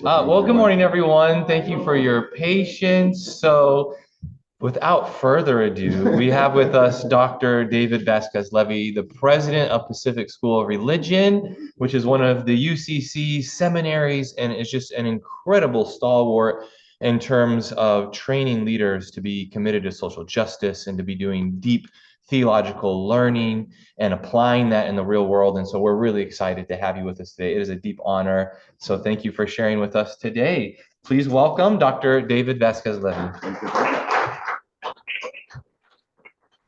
Well, good morning, everyone. Thank you for your patience. So, without further ado, we have with us Dr. David Vásquez-Levy, the president of Pacific School of Religion, which is one of the UCC seminaries and is just an incredible stalwart in terms of training leaders to be committed to social justice and to be doing deep theological learning and applying that in the real world. And so we're really excited to have you with us today. It is a deep honor. So thank you for sharing with us today. Please welcome Dr. David Vásquez-Levy.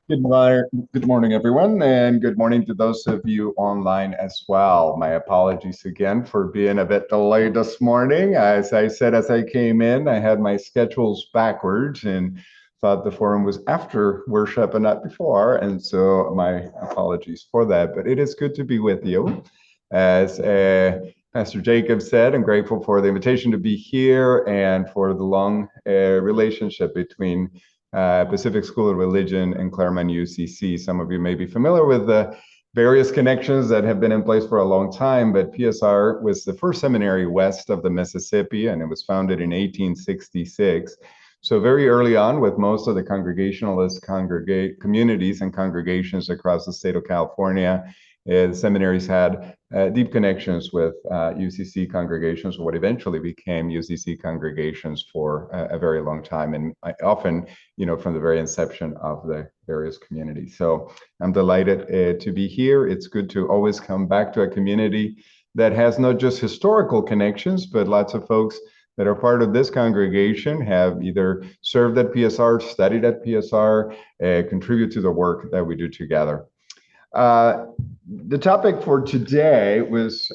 Good morning, everyone, and good morning to those of you online as well. My apologies again for being a bit delayed this morning. As I said, as I came in, I had my schedules backwards and thought the forum was after worship and not before, and so my apologies for that. But it is good to be with you. As Pastor Jacob said, I'm grateful for the invitation to be here and for the long relationship between Pacific School of Religion and Claremont UCC. Some of you may be familiar with the various connections that have been in place for a long time, but PSR was the first seminary west of the Mississippi, and it was founded in 1866. So very early on, with most of the Congregationalist communities and congregations across the state of California, the seminaries had deep connections with UCC congregations, what eventually became UCC congregations for a very long time, and often, from the very inception of the various communities. So I'm delighted to be here. It's good to always come back to a community that has not just historical connections, but lots of folks that are part of this congregation have either served at PSR, studied at PSR, contribute to the work that we do together. The topic for today was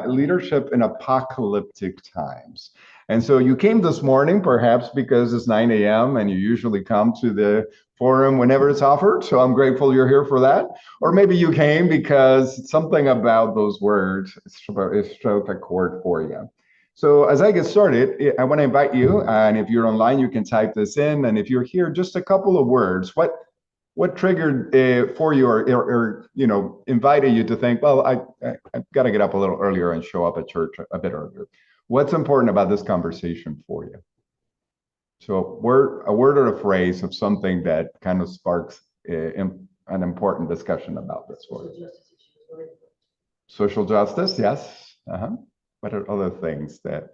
leadership in apocalyptic times. And so you came this morning, perhaps because it's 9 a.m. and you usually come to the forum whenever it's offered. So I'm grateful you're here for that. Or maybe you came because something about those words struck a chord for you. So as I get started, I want to invite you, and if you're online, you can type this in. And if you're here, just a couple of words. What triggered for you or invited you to think, well, I've got to get up a little earlier and show up at church a bit earlier? What's important about this conversation for you? So a word or a phrase of something that kind of sparks an important discussion about this word. Social justice, yes. What are other things that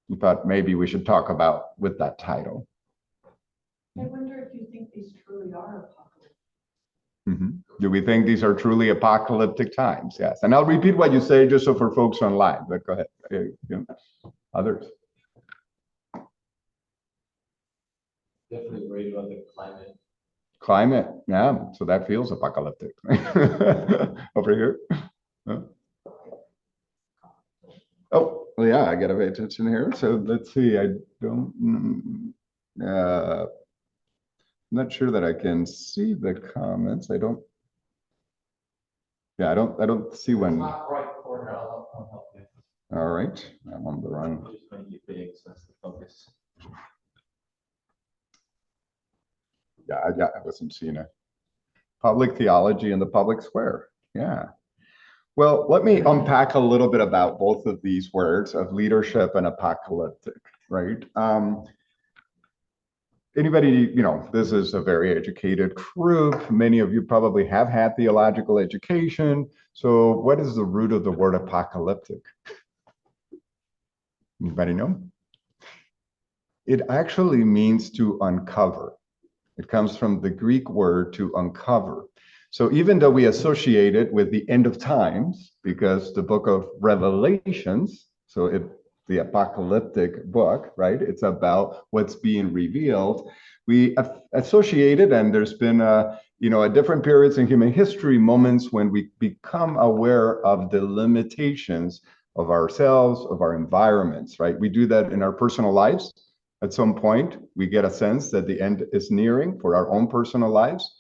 you thought maybe we should talk about with that title? I wonder if you think these truly are apocalyptic. Do we think these are truly apocalyptic times? Yes. And I'll repeat what you say just so for folks online, but go ahead. Others? Definitely worried about the climate. Climate, yeah. So that feels apocalyptic. Over here. Huh? Oh, well, yeah, I gotta pay attention here. So let's see. I don't. I'm not sure that I can see the comments. I don't see one. Top right corner, I'll help you. All right, I'm on the run. I'm just going to get big, so that's the focus. Yeah, I wasn't seeing it. Public theology in the public square. Yeah. Well, let me unpack a little bit about both of these words of leadership and apocalyptic, right? Anybody, this is a very educated group. Many of you probably have had theological education. So what is the root of the word apocalyptic? Anybody know? It actually means to uncover. It comes from the Greek word to uncover. So even though we associate it with the end of times, because the book of Revelations, the apocalyptic book, right? It's about what's being revealed. We associate it, and there's been at different periods in human history, moments when we become aware of the limitations of ourselves, of our environments, right? We do that in our personal lives. At some point, we get a sense that the end is nearing for our own personal lives.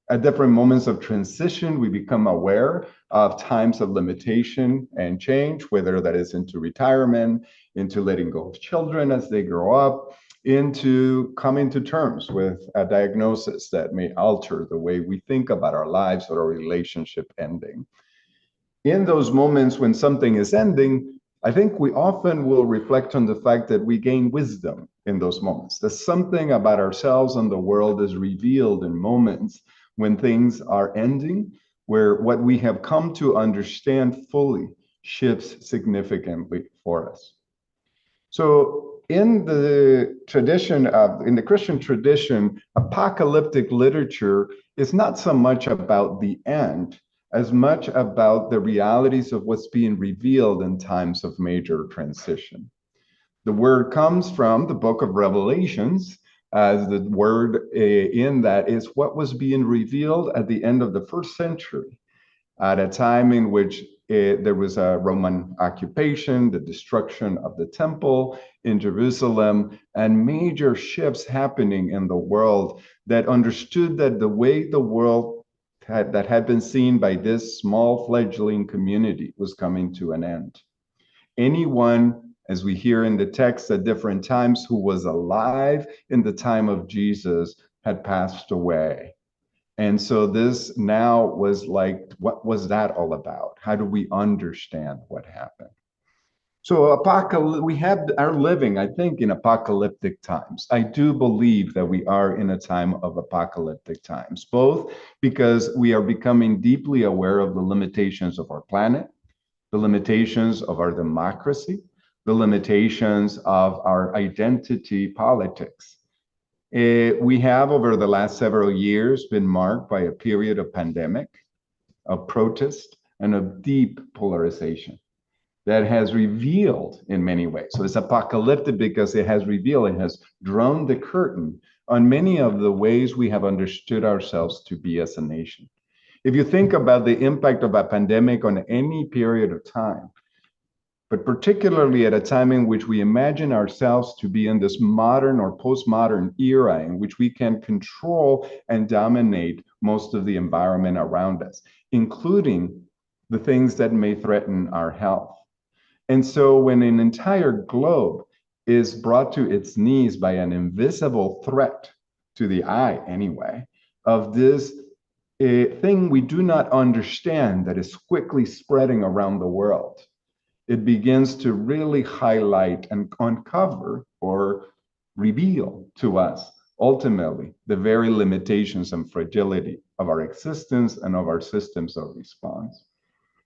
At different moments of transition, we become aware of times of limitation and change, whether that is into retirement, into letting go of children as they grow up, into coming to terms with a diagnosis that may alter the way we think about our lives or our relationship ending. In those moments when something is ending, I think we often will reflect on the fact that we gain wisdom in those moments. That something about ourselves and the world is revealed in moments when things are ending, where what we have come to understand fully shifts significantly for us. So in the Christian tradition, apocalyptic literature is not so much about the end as much about the realities of what's being revealed in times of major transition. The word comes from the book of Revelations, as the word in that is what was being revealed at the end of the first century, at a time in which there was a Roman occupation, the destruction of the temple in Jerusalem, and major shifts happening in the world that understood that the way the world that had been seen by this small fledgling community was coming to an end. Anyone, as we hear in the text at different times, who was alive in the time of Jesus had passed away. And so this now was like, what was that all about? How do we understand what happened? So we are living, I think, in apocalyptic times. I do believe that we are in a time of apocalyptic times, both because we are becoming deeply aware of the limitations of our planet, the limitations of our democracy, the limitations of our identity politics. We have, over the last several years, been marked by a period of pandemic, of protest, and of deep polarization that has revealed in many ways. So it's apocalyptic because it has revealed, it has drawn the curtain on many of the ways we have understood ourselves to be as a nation. If you think about the impact of a pandemic on any period of time, but particularly at a time in which we imagine ourselves to be in this modern or postmodern era in which we can control and dominate most of the environment around us, including the things that may threaten our health. And so when an entire globe is brought to its knees by an invisible threat, to the eye anyway, of this thing we do not understand that is quickly spreading around the world, it begins to really highlight and uncover or reveal to us ultimately the very limitations and fragility of our existence and of our systems of response.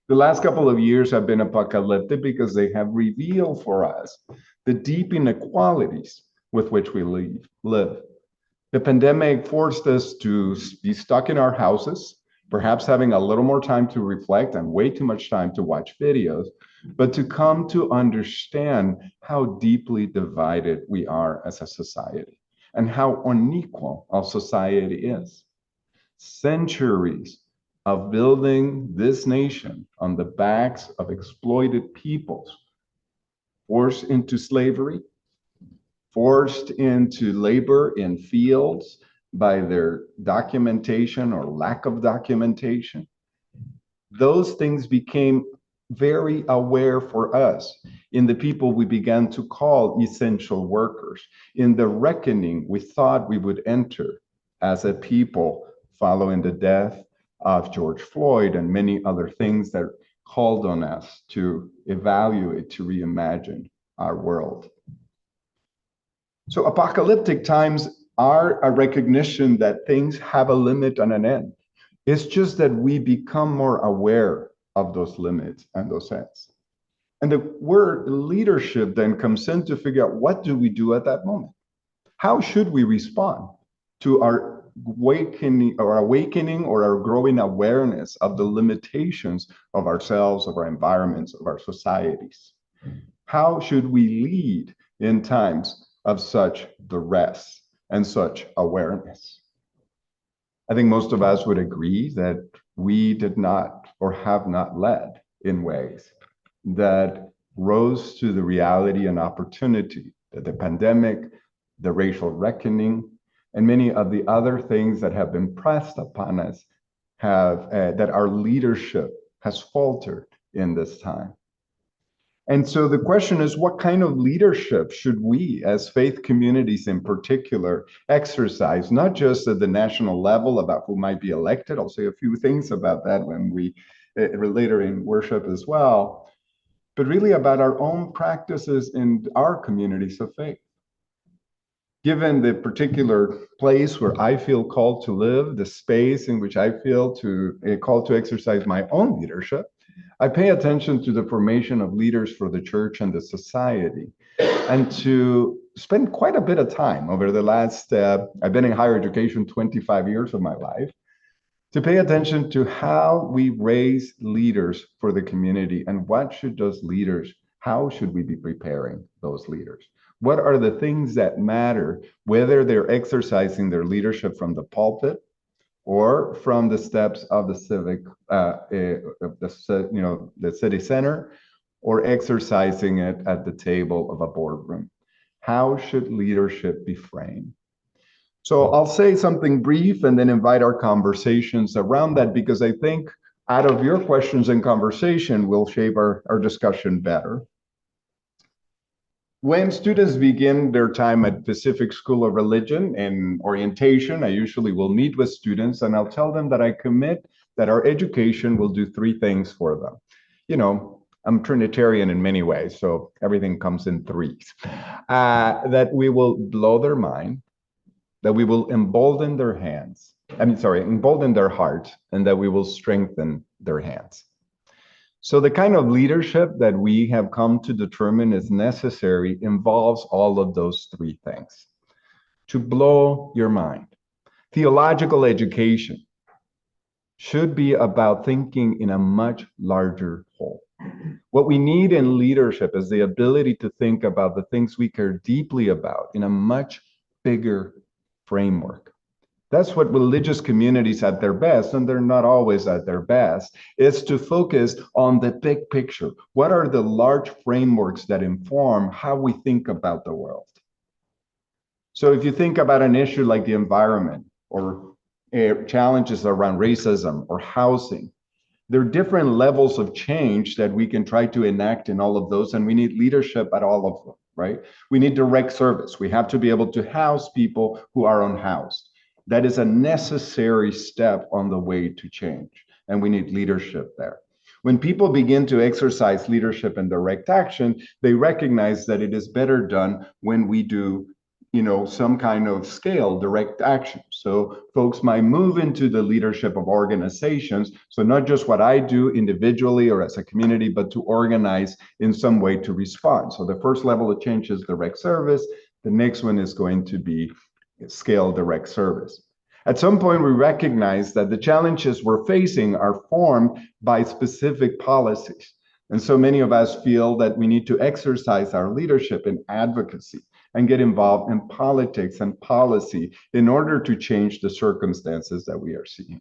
The last couple of years have been apocalyptic because they have revealed for us the deep inequalities with which we live. The pandemic forced us to be stuck in our houses, perhaps having a little more time to reflect and way too much time to watch videos, but to come to understand how deeply divided we are as a society and how unequal our society is. Centuries of building this nation on the backs of exploited peoples, forced into slavery, forced into labor in fields by their documentation or lack of documentation. Those things became very aware for us in the people we began to call essential workers, in the reckoning we thought we would enter as a people following the death of George Floyd and many other things that called on us to evaluate, to reimagine our world. So apocalyptic times are a recognition that things have a limit and an end. It's just that we become more aware of those limits and those ends. And the word leadership then comes in to figure out, what do we do at that moment? How should we respond to our awakening or our growing awareness of the limitations of ourselves, of our environments, of our societies? How should we lead in times of such duress and such awareness? I think most of us would agree that we did not or have not led in ways that rose to the reality and opportunity that the pandemic, the racial reckoning, and many of the other things that have been pressed upon us have, that our leadership has faltered in this time. And so the question is, what kind of leadership should we, as faith communities in particular, exercise, not just at the national level about who might be elected? I'll say a few things about that when we later in worship as well. but really about our own practices in our communities of faith. Given the particular place where I feel called to live, the space in which I feel called to exercise my own leadership, I pay attention to the formation of leaders for the church and the society, and to spend quite a bit of time over the last, I've been in higher education 25 years of my life, to pay attention to how we raise leaders for the community and what should those leaders, how should we be preparing those leaders? What are the things that matter, whether they're exercising their leadership from the pulpit or from the steps of the civic, the city center, or exercising it at the table of a boardroom? How should leadership be framed? So I'll say something brief and then invite our conversations around that, because I think out of your questions and conversation, we'll shape our discussion better. When students begin their time at Pacific School of Religion and orientation, I usually will meet with students and I'll tell them that I commit that our education will do three things for them. You know, I'm Trinitarian in many ways, so everything comes in threes. That we will blow their mind, that we will embolden their heart, and that we will strengthen their hands. So the kind of leadership that we have come to determine is necessary involves all of those three things. To blow your mind. Theological education should be about thinking in a much larger whole. What we need in leadership is the ability to think about the things we care deeply about in a much bigger framework. That's what religious communities at their best, and they're not always at their best, is to focus on the big picture. What are the large frameworks that inform how we think about the world? So if you think about an issue like the environment or challenges around racism or housing, there are different levels of change that we can try to enact in all of those, and we need leadership at all of them, right? We need direct service. We have to be able to house people who are unhoused. That is a necessary step on the way to change, and we need leadership there. When people begin to exercise leadership and direct action, they recognize that it is better done when we do, some kind of scale direct action. So folks might move into the leadership of organizations. So not just what I do individually or as a community, but to organize in some way to respond. So the first level of change is direct service. The next one is going to be scale direct service. At some point, we recognize that the challenges we're facing are formed by specific policies. And so many of us feel that we need to exercise our leadership in advocacy and get involved in politics and policy in order to change the circumstances that we are seeing.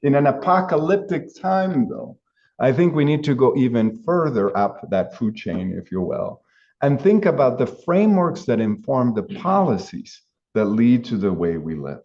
In an apocalyptic time, though, I think we need to go even further up that food chain, if you will, and think about the frameworks that inform the policies that lead to the way we live.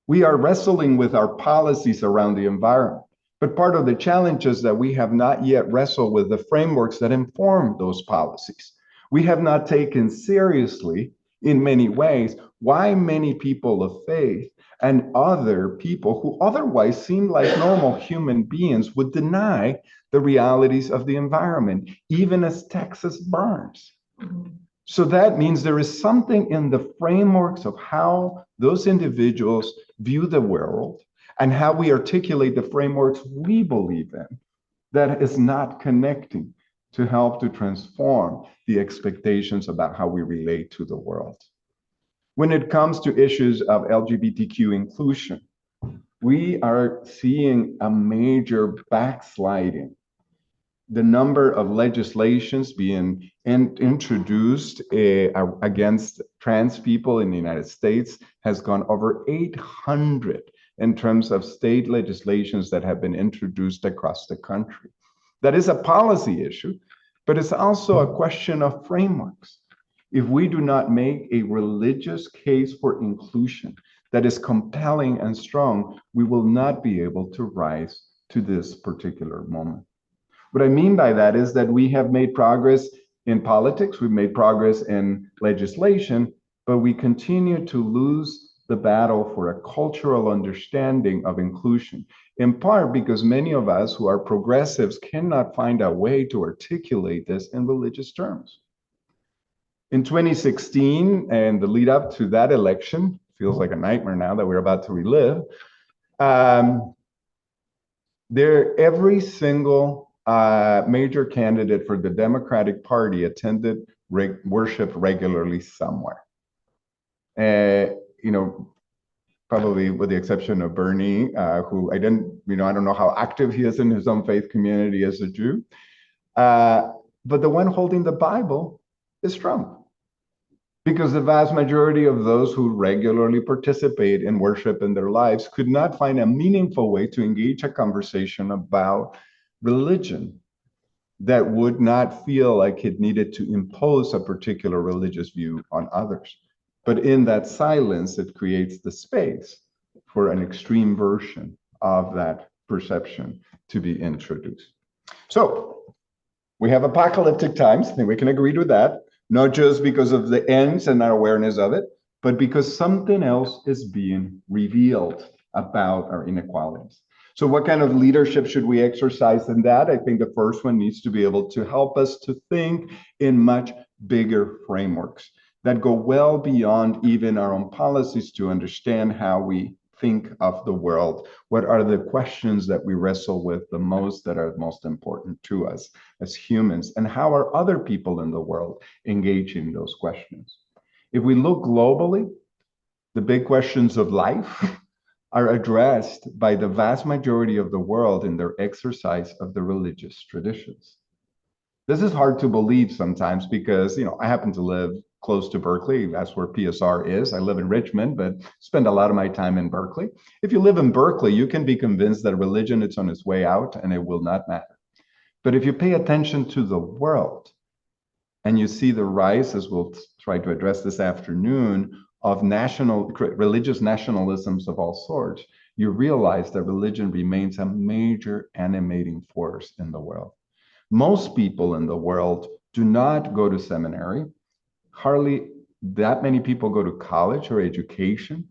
We are wrestling with our policies around the environment, but part of the challenge is that we have not yet wrestled with the frameworks that inform those policies. We have not taken seriously, in many ways, why many people of faith and other people who otherwise seem like normal human beings would deny the realities of the environment, even as Texas burns. So that means there is something in the frameworks of how those individuals view the world and how we articulate the frameworks we believe in that is not connecting to help to transform the expectations about how we relate to the world. When it comes to issues of LGBTQ inclusion, we are seeing a major backsliding. The number of legislations being introduced against trans people in the United States has gone over 800 in terms of state legislations that have been introduced across the country. That is a policy issue, but it's also a question of frameworks. If we do not make a religious case for inclusion that is compelling and strong, we will not be able to rise to this particular moment. What I mean by that is that we have made progress in politics, we've made progress in legislation, but we continue to lose the battle for a cultural understanding of inclusion. in part because many of us who are progressives cannot find a way to articulate this in religious terms. In 2016, and the lead up to that election, feels like a nightmare now that we're about to relive, every single major candidate for the Democratic Party attended worship regularly somewhere. Probably with the exception of Bernie, who I don't know how active he is in his own faith community as a Jew. But the one holding the Bible is Trump. Because the vast majority of those who regularly participate in worship in their lives could not find a meaningful way to engage a conversation about religion that would not feel like it needed to impose a particular religious view on others. But in that silence, it creates the space for an extreme version of that perception to be introduced. So we have apocalyptic times, I think we can agree with that, not just because of the ends and our awareness of it, but because something else is being revealed about our inequalities. So what kind of leadership should we exercise in that? I think the first one needs to be able to help us to think in much bigger frameworks that go well beyond even our own policies to understand how we think of the world. What are the questions that we wrestle with the most, that are most important to us as humans? And how are other people in the world engaging those questions? If we look globally, the big questions of life are addressed by the vast majority of the world in their exercise of the religious traditions. This is hard to believe sometimes because, I happen to live close to Berkeley. That's where PSR is. I live in Richmond, but spend a lot of my time in Berkeley. If you live in Berkeley, you can be convinced that religion is on its way out and it will not matter. But if you pay attention to the world and you see the rise, as we'll try to address this afternoon, of religious nationalisms of all sorts, you realize that religion remains a major animating force in the world. Most people in the world do not go to seminary. Hardly that many people go to college or education,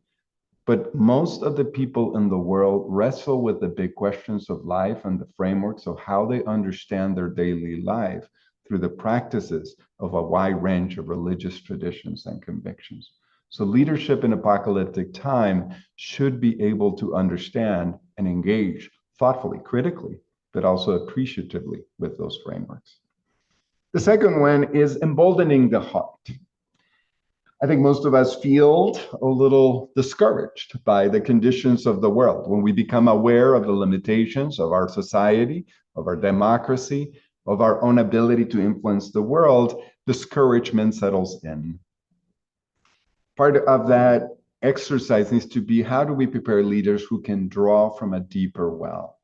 but most of the people in the world wrestle with the big questions of life and the frameworks of how they understand their daily life through the practices of a wide range of religious traditions and convictions. So leadership in apocalyptic time should be able to understand and engage thoughtfully, critically, but also appreciatively with those frameworks. The second one is emboldening the heart. I think most of us feel a little discouraged by the conditions of the world when we become aware of the limitations of our society, of our democracy, of our own ability to influence the world. Discouragement settles in. Part of that exercise needs to be, how do we prepare leaders who can draw from a deeper well?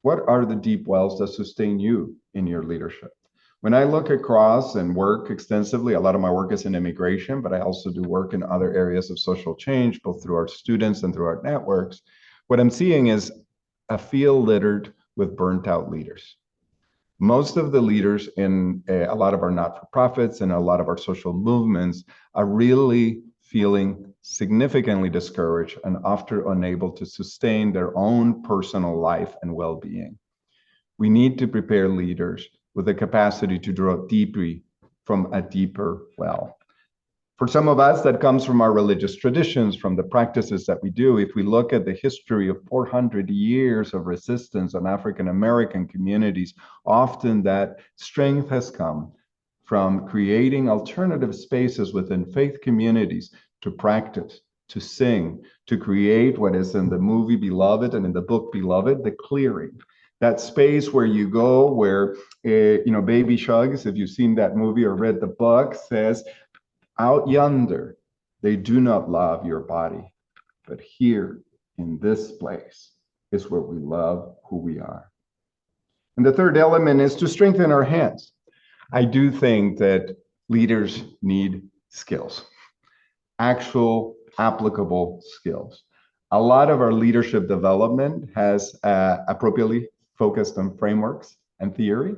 What are the deep wells that sustain you in your leadership? When I look across and work extensively, a lot of my work is in immigration, but I also do work in other areas of social change, both through our students and through our networks. What I'm seeing is a field littered with burnt out leaders. Most of the leaders in a lot of our not-for-profits and a lot of our social movements are really feeling significantly discouraged and often unable to sustain their own personal life and well-being. We need to prepare leaders with the capacity to draw deeply from a deeper well. For some of us, that comes from our religious traditions, from the practices that we do. If we look at the history of 400 years of resistance on African American communities, often that strength has come from creating alternative spaces within faith communities to practice, to sing, to create what is in the movie Beloved and in the book Beloved, the clearing. That space where you go, where, Baby Shugs, if you've seen that movie or read the book, says, out yonder, they do not love your body, but here in this place is where we love who we are. And the third element is to strengthen our hands. I do think that leaders need skills, actual applicable skills. A lot of our leadership development has appropriately focused on frameworks and theory,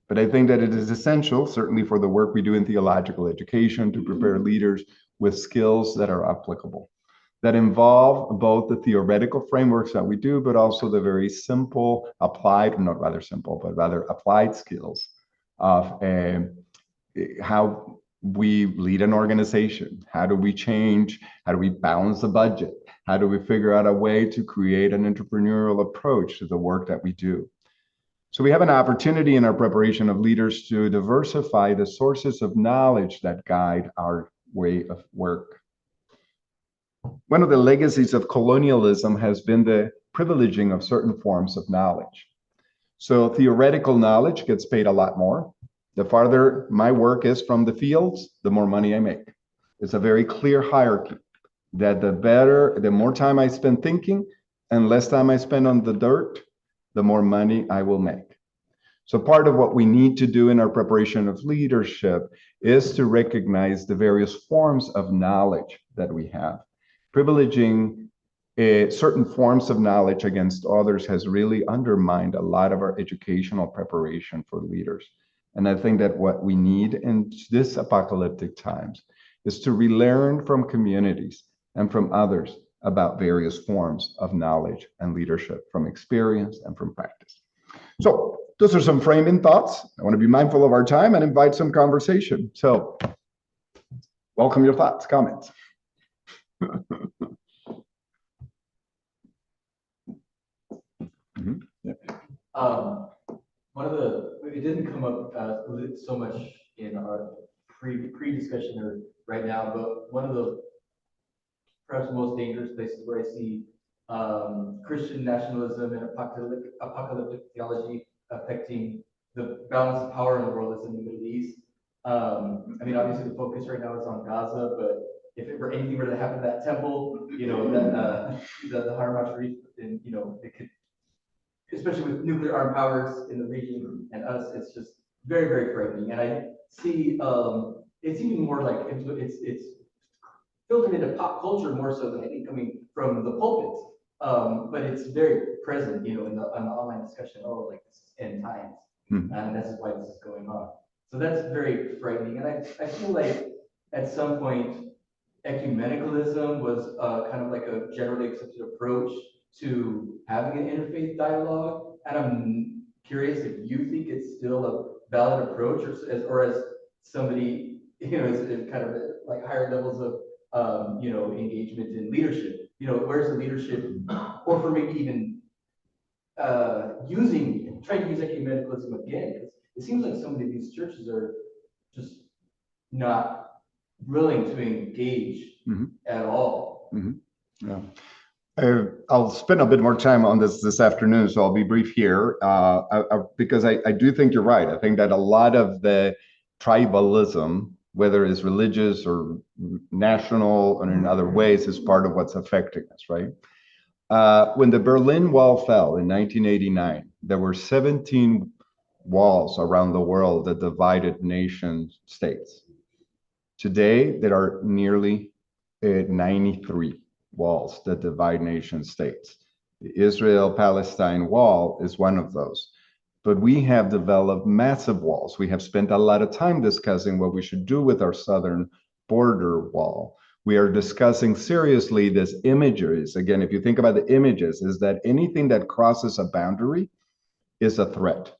but I think that it is essential, certainly for the work we do in theological education, to prepare leaders with skills that are applicable. that involve both the theoretical frameworks that we do, but also the very simple applied, not rather simple, but rather applied skills of how we lead an organization. How do we change? How do we balance the budget? How do we figure out a way to create an entrepreneurial approach to the work that we do? So we have an opportunity in our preparation of leaders to diversify the sources of knowledge that guide our way of work. One of the legacies of colonialism has been the privileging of certain forms of knowledge. So theoretical knowledge gets paid a lot more. The farther my work is from the fields, the more money I make. It's a very clear hierarchy that the more time I spend thinking and less time I spend on the dirt, the more money I will make. So part of what we need to do in our preparation of leadership is to recognize the various forms of knowledge that we have. Privileging certain forms of knowledge against others has really undermined a lot of our educational preparation for leaders. And I think that what we need in this apocalyptic times is to relearn from communities and from others about various forms of knowledge and leadership from experience and from practice. So those are some framing thoughts. I want to be mindful of our time and invite some conversation. So welcome your thoughts, comments. It didn't come up so much in our pre-discussion or right now, but one of the perhaps most dangerous places where I see Christian nationalism and apocalyptic theology affecting the balance of power in the world is in the Middle East. I mean, obviously the focus right now is on Gaza, but if anything were to happen to that temple, you know, the Haram Sharif, then, you know, it could, especially with nuclear armed powers in the region and us, it's just very, very frightening. And I see it's even more like it's filtered into pop culture more so than anything coming from the pulpit. But it's very present, you know, in the online discussion. Oh, like this is end times, and this is why this is going on. So that's very frightening. And I feel like at some point ecumenicalism was kind of like a generally accepted approach to having an interfaith dialogue. And I'm curious if you think it's still a valid approach, or as somebody, you know, is kind of like higher levels of you know, engagement in leadership. You know, where's the leadership, or for maybe even trying to use ecumenicalism again, because it seems like so many of these churches are just not willing to engage at all. Yeah. I'll spend a bit more time on this afternoon, so I'll be brief here, because I do think you're right. I think that a lot of the tribalism, whether it's religious or national or in other ways, is part of what's affecting us, right? When the Berlin Wall fell in 1989, there were 17 walls around the world that divided nation states. Today, there are nearly 93 walls that divide nation states. The Israel-Palestine wall is one of those. But we have developed massive walls. We have spent a lot of time discussing what we should do with our southern border wall. We are discussing seriously this imageries. Again, if you think about the images, is that anything that crosses a boundary is a threat.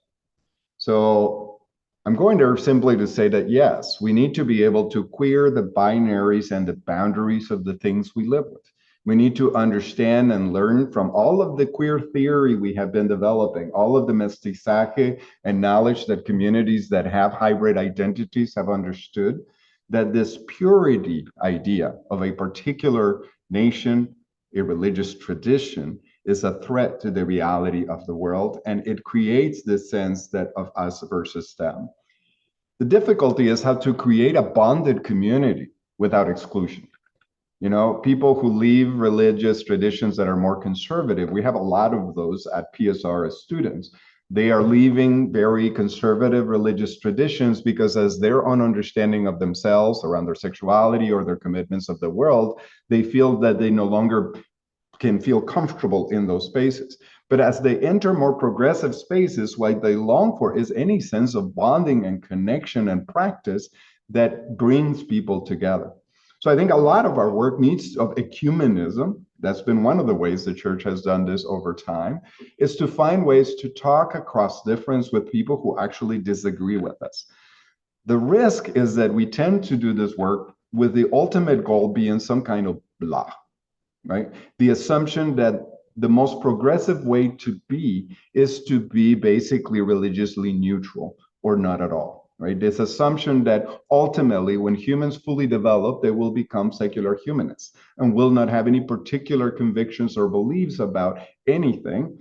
So I'm going to simply to say that, yes, we need to be able to queer the binaries and the boundaries of the things we live with. We need to understand and learn from all of the queer theory we have been developing, all of the mestizaje and knowledge that communities that have hybrid identities have understood, that this purity idea of a particular nation, a religious tradition, is a threat to the reality of the world, and it creates this sense that of us versus them. The difficulty is how to create a bonded community without exclusion. You know, people who leave religious traditions that are more conservative, we have a lot of those at PSR as students. They are leaving very conservative religious traditions because as their own understanding of themselves around their sexuality or their commitments of the world, they feel that they no longer can feel comfortable in those spaces. But as they enter more progressive spaces, what they long for is any sense of bonding and connection and practice that brings people together. So I think a lot of our work needs of ecumenism. That's been one of the ways the church has done this over time, is to find ways to talk across difference with people who actually disagree with us. The risk is that we tend to do this work with the ultimate goal being some kind of blah, right? The assumption that the most progressive way to be is to be basically religiously neutral or not at all, right? This assumption that ultimately, when humans fully develop, they will become secular humanists and will not have any particular convictions or beliefs about anything,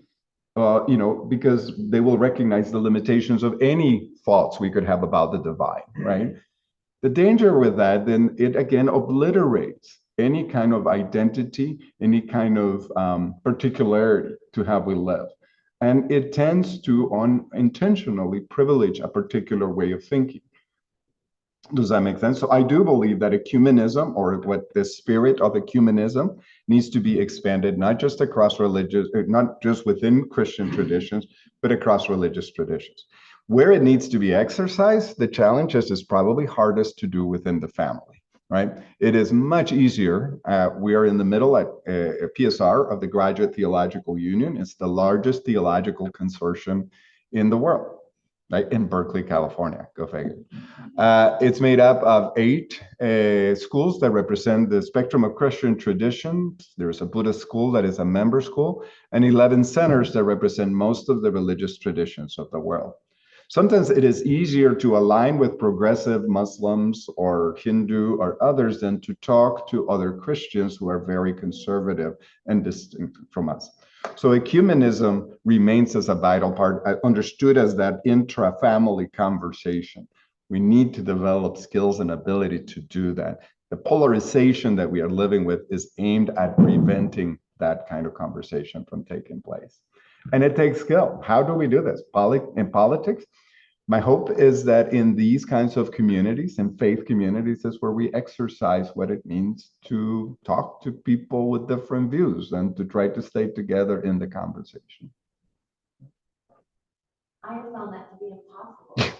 because they will recognize the limitations of any thoughts we could have about the divine, right? The danger with that, then it again obliterates any kind of identity, any kind of particularity to how we live. And it tends to unintentionally privilege a particular way of thinking. Does that make sense? So I do believe that ecumenism, or what the spirit of ecumenism, needs to be expanded, not just across religious, not just within Christian traditions, but across religious traditions. Where it needs to be exercised, the challenge is probably hardest to do within the family, right? It is much easier. We are in the middle at PSR of the Graduate Theological Union. It's the largest theological consortium in the world, right? In Berkeley, California, go figure. It's made up of 8 schools that represent the spectrum of Christian traditions. There's a Buddhist school that is a member school, and 11 centers that represent most of the religious traditions of the world. Sometimes it is easier to align with progressive Muslims or Hindu or others than to talk to other Christians who are very conservative and distinct from us. So ecumenism remains as a vital part, understood as that intra-family conversation. We need to develop skills and ability to do that. The polarization that we are living with is aimed at preventing that kind of conversation from taking place. And it takes skill. How do we do this? In politics, my hope is that in these kinds of communities, and faith communities, is where we exercise what it means to talk to people with different views and to try to stay together in the conversation. I have found that to be impossible.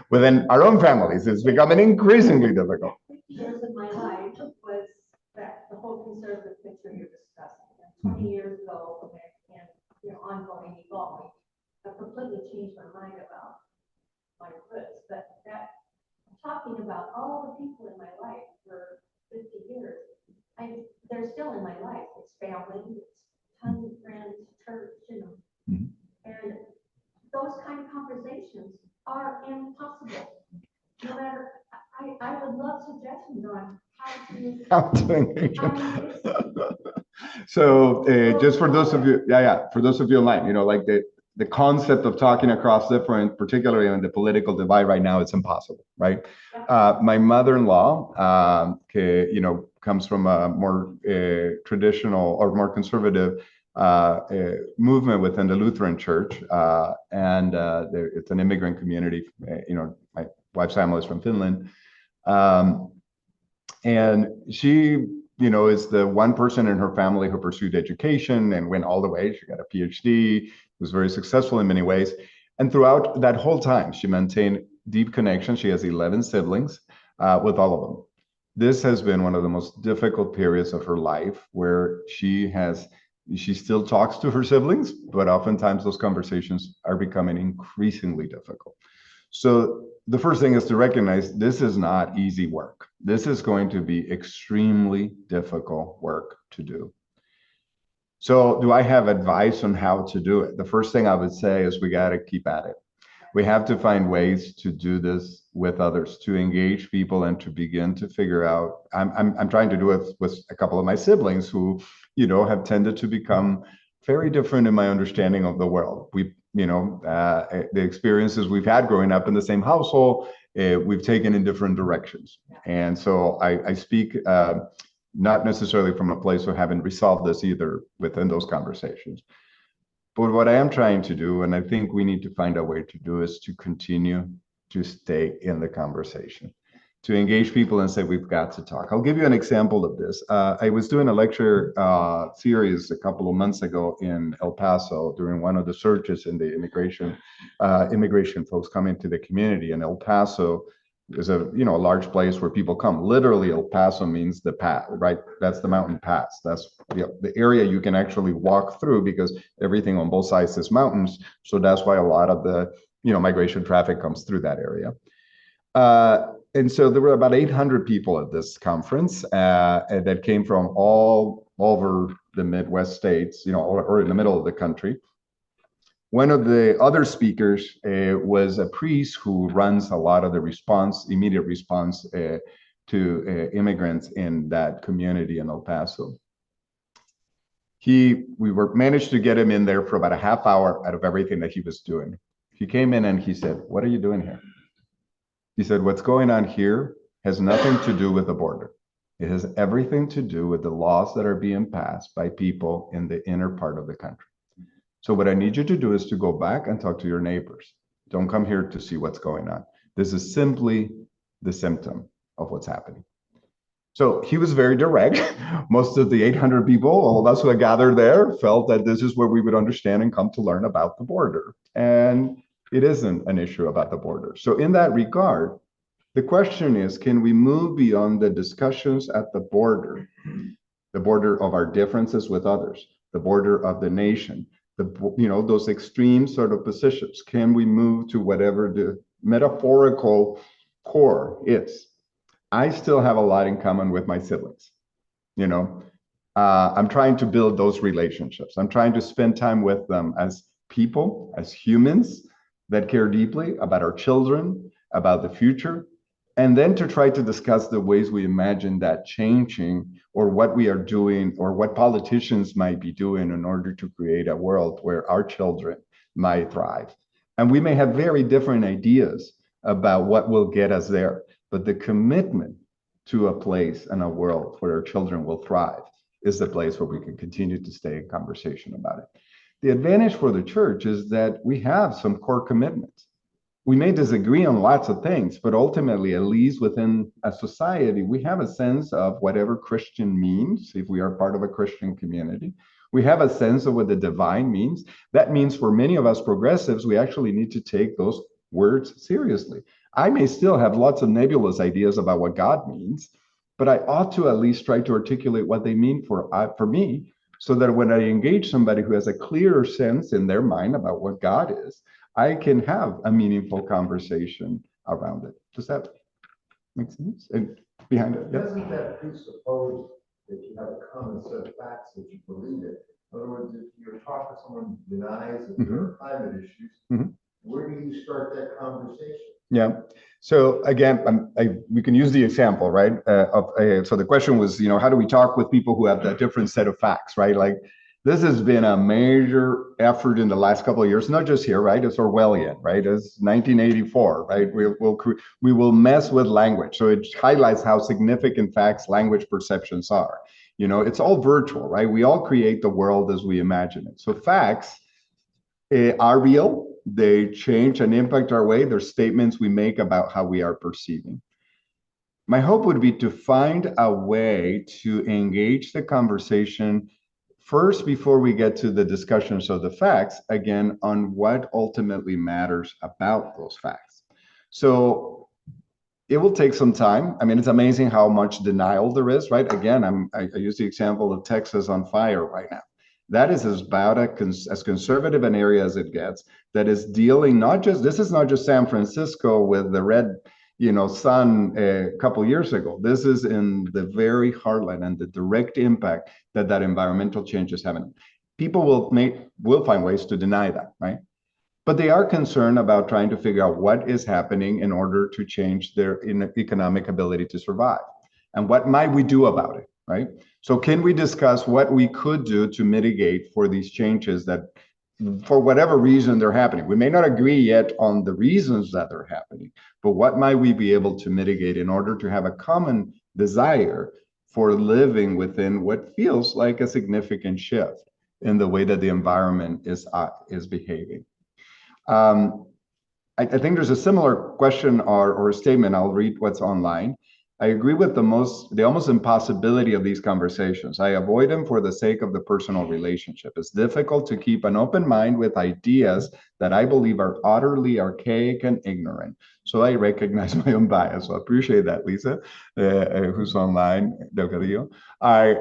Within our own families, it's becoming increasingly difficult. 50 years of my life was that the whole conservative picture you're discussing. And 20 years ago, and ongoing, evolving, I completely changed my mind about my roots. But that talking about all the people in my life for 50 years, they're still in my life. It's family, it's tons of friends, church, and those kind of conversations are impossible. No matter, I would love suggestions on how to engage. So just for those of you, for those of you online, like the concept of talking across different, particularly on the political divide right now, it's impossible, right? My mother-in-law, comes from a more traditional or more conservative movement within the Lutheran Church, and it's an immigrant community. My wife's family is from Finland, and she, is the one person in her family who pursued education and went all the way. She got a PhD, was very successful in many ways, and throughout that whole time, she maintained deep connection. She has 11 siblings, with all of them. This has been one of the most difficult periods of her life, where she still talks to her siblings, but oftentimes those conversations are becoming increasingly difficult. So the first thing is to recognize this is not easy work. This is going to be extremely difficult work to do. So do I have advice on how to do it? The first thing I would say is we got to keep at it. We have to find ways to do this with others, to engage people and to begin to figure out. I'm trying to do it with a couple of my siblings who, have tended to become very different in my understanding of the world. The experiences we've had growing up in the same household, we've taken in different directions. And so I speak not necessarily from a place of having resolved this either within those conversations. But what I am trying to do, and I think we need to find a way to do, is to continue to stay in the conversation, to engage people and say, we've got to talk. I'll give you an example of this. I was doing a lecture series a couple of months ago in El Paso during one of the surges in the immigration folks coming to the community in El Paso. is a large place where people come. Literally, El Paso means the path, right? That's the mountain pass. That's the area you can actually walk through because everything on both sides is mountains. So that's why a lot of the migration traffic comes through that area. And so there were about 800 people at this conference that came from all over the Midwest states, or in the middle of the country. One of the other speakers was a priest who runs a lot of the immediate response to immigrants in that community in El Paso. We managed to get him in there for about a half hour out of everything that he was doing. He came in and he said, "What are you doing here?" He said, "What's going on here has nothing to do with the border. It has everything to do with the laws that are being passed by people in the inner part of the country. So what I need you to do is to go back and talk to your neighbors. Don't come here to see what's going on. This is simply the symptom of what's happening." So he was very direct. Most of the 800 people, all of us who had gathered there, felt that this is where we would understand and come to learn about the border. And it isn't an issue about the border. So in that regard, the question is, can we move beyond the discussions at the border of our differences with others, the border of the nation, those extreme sort of positions? Can we move to whatever the metaphorical core is? I still have a lot in common with my siblings. I'm trying to build those relationships. I'm trying to spend time with them as people, as humans that care deeply about our children, about the future, and then to try to discuss the ways we imagine that changing, or what we are doing, or what politicians might be doing in order to create a world where our children might thrive. And we may have very different ideas about what will get us there, but the commitment to a place and a world where our children will thrive is the place where we can continue to stay in conversation about it. The advantage for the church is that we have some core commitments. We may disagree on lots of things, but ultimately, at least within a society, we have a sense of whatever Christian means, if we are part of a Christian community. We have a sense of what the divine means. That means for many of us progressives, we actually need to take those words seriously. I may still have lots of nebulous ideas about what God means, but I ought to at least try to articulate what they mean for me, so that when I engage somebody who has a clearer sense in their mind about what God is, I can have a meaningful conversation around it. Does that make sense? And behind it, Doesn't that presuppose that you have a common set of facts that you believe in? In other words, if you're talking to someone who denies that there are climate issues, where do you start that conversation? Yeah. So again, we can use the example, right? So the question was, how do we talk with people who have a different set of facts, right? Like, this has been a major effort in the last couple of years, not just here, right? It's Orwellian, right? It's 1984, right? We will mess with language. So it highlights how significant facts language perceptions are. It's all virtual, right? We all create the world as we imagine it. So facts are real. They change and impact our way. They're statements we make about how we are perceiving. My hope would be to find a way to engage the conversation first, before we get to the discussions of the facts, again, on what ultimately matters about those facts. So it will take some time. I mean, it's amazing how much denial there is, right? Again, I use the example of Texas on fire right now. That is about as conservative an area as it gets, that is dealing this is not just San Francisco with the red sun a couple years ago. This is in the very heartland and the direct impact that environmental change is having. People will find ways to deny that, right? But they are concerned about trying to figure out what is happening in order to change their economic ability to survive. And what might we do about it, right? So can we discuss what we could do to mitigate for these changes that, for whatever reason, they're happening? We may not agree yet on the reasons that they're happening, but what might we be able to mitigate in order to have a common desire for living within what feels like a significant shift in the way that the environment is behaving? I think there's a similar question or a statement. I'll read what's online. I agree with the almost impossibility of these conversations. I avoid them for the sake of the personal relationship. It's difficult to keep an open mind with ideas that I believe are utterly archaic and ignorant. So I recognize my own bias. So I appreciate that, Lisa, who's online, Del Carrillo. I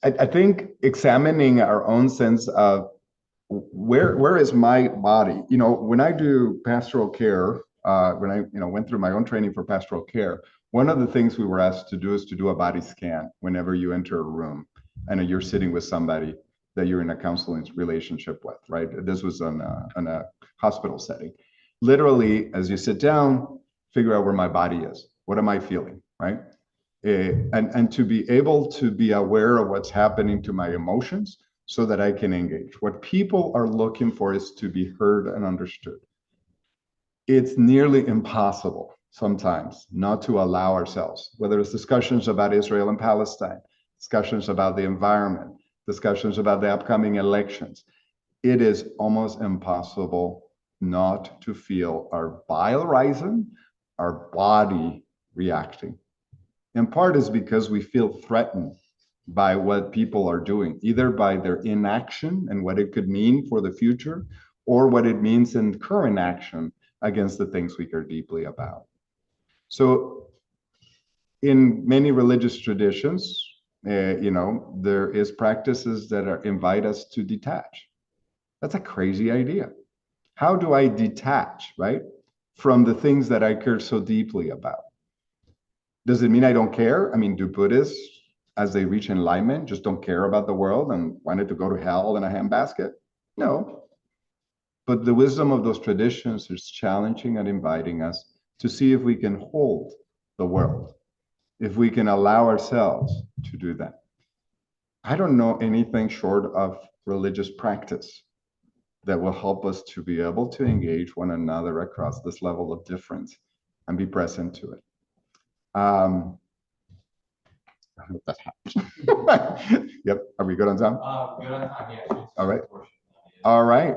think examining our own sense of where is my body? When I do pastoral care, when I went through my own training for pastoral care, one of the things we were asked to do is to do a body scan whenever you enter a room and you're sitting with somebody that you're in a counseling relationship with, right? This was on a hospital setting. Literally, as you sit down, figure out where my body is. What am I feeling, right? And to be able to be aware of what's happening to my emotions so that I can engage. What people are looking for is to be heard and understood. It's nearly impossible sometimes not to allow ourselves, whether it's discussions about Israel and Palestine, discussions about the environment, discussions about the upcoming elections. It is almost impossible not to feel our bile rising, our body reacting. In part is because we feel threatened by what people are doing, either by their inaction and what it could mean for the future, or what it means in current action against the things we care deeply about. So in many religious traditions, there is practices that invite us to detach. That's a crazy idea. How do I detach, right, from the things that I care so deeply about? Does it mean I don't care? I mean, do Buddhists, as they reach enlightenment, just don't care about the world and wanted to go to hell in a handbasket? No. But the wisdom of those traditions is challenging and inviting us to see if we can hold the world, if we can allow ourselves to do that. I don't know anything short of religious practice that will help us to be able to engage one another across this level of difference and be present to it. I hope that happens. Yep. Are we good on time? Good on time, yeah. All right. All right.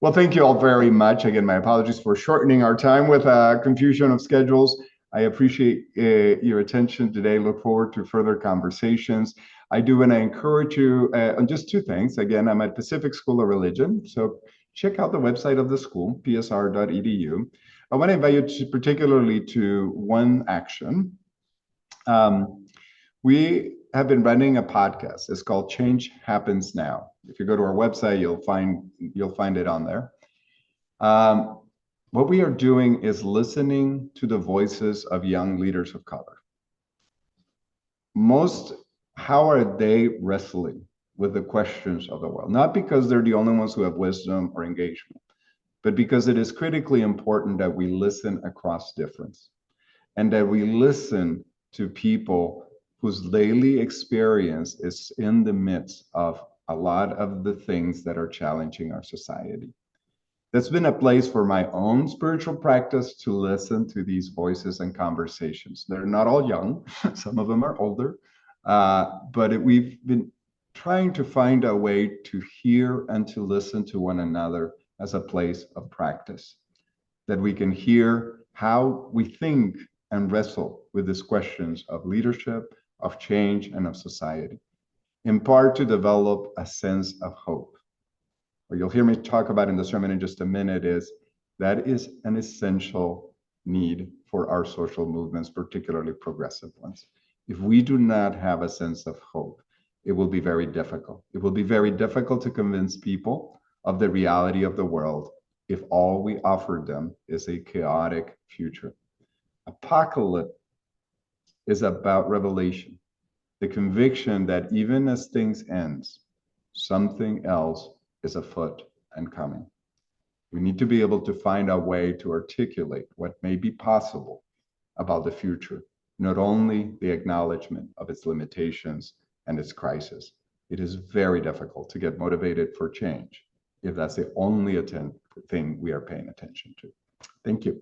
Well, thank you all very much. Again, my apologies for shortening our time with confusion of schedules. I appreciate your attention today. Look forward to further conversations. I do want to encourage you on just two things. Again, I'm at Pacific School of Religion, so check out the website of the school, psr.edu. I want to invite you particularly to one action. We have been running a podcast. It's called Change Happens Now. If you go to our website, you'll find it on there. What we are doing is listening to the voices of young leaders of color. How are they wrestling with the questions of the world? Not because they're the only ones who have wisdom or engagement, but because it is critically important that we listen across difference and that we listen to people whose daily experience is in the midst of a lot of the things that are challenging our society. That's been a place for my own spiritual practice to listen to these voices and conversations. They're not all young, some of them are older, but we've been trying to find a way to hear and to listen to one another as a place of practice, that we can hear how we think and wrestle with these questions of leadership, of change, and of society, in part to develop a sense of hope. What you'll hear me talk about in the sermon in just a minute is that is an essential need for our social movements, particularly progressive ones. If we do not have a sense of hope, it will be very difficult. It will be very difficult to convince people of the reality of the world if all we offer them is a chaotic future. Apocalyptic is about revelation, the conviction that even as things end, something else is afoot and coming. We need to be able to find a way to articulate what may be possible about the future, not only the acknowledgement of its limitations and its crisis. It is very difficult to get motivated for change if that's the only thing we are paying attention to. Thank you.